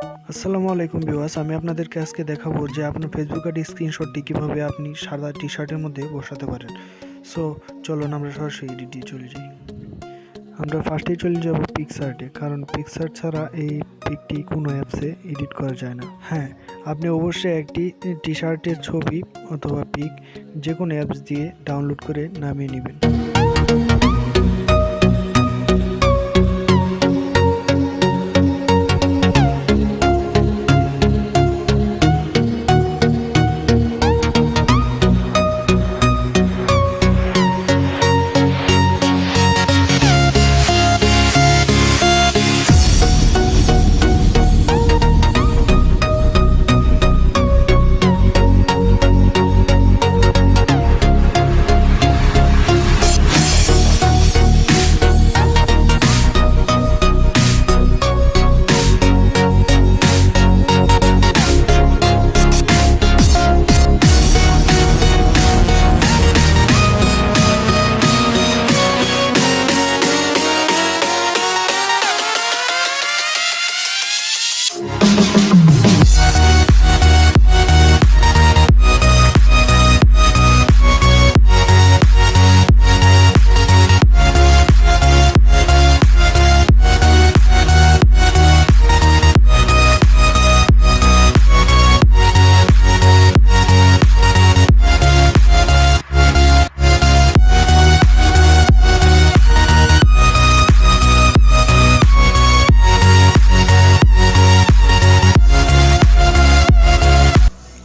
আসসালামু আলাইকুম ভিউয়ার্স, আমি আপনাদেরকে আজকে দেখাবো যে আপনার ফেসবুক আইডি স্ক্রিনশটটি কিভাবে আপনি সাদা টি শার্টের মধ্যে বসাতে পারেন। সো চলুন আমরা সরাসরি এডিটে চলে যাই। আমরা ফার্স্টেই চলে যাব পিকসার্টে, কারণ পিকসার্ট ছাড়া এই পিকটি কোনো অ্যাপসে এডিট করা যায় না। হ্যাঁ, আপনি অবশ্যই একটি টি শার্টের ছবি অথবা পিক যে কোনো অ্যাপস দিয়ে ডাউনলোড করে নামিয়ে নেবেন।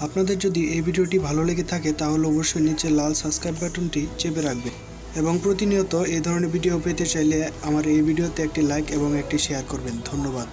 আপনাদের যদি এই ভিডিওটি ভালো লেগে থাকে তাহলে অবশ্যই নিচে লাল সাবস্ক্রাইব বাটনটি চেপে রাখবেন এবং প্রতিনিয়ত এই ধরনের ভিডিও পেতে চাইলে আমার এই ভিডিওতে একটি লাইক এবং একটি শেয়ার করবেন। ধন্যবাদ।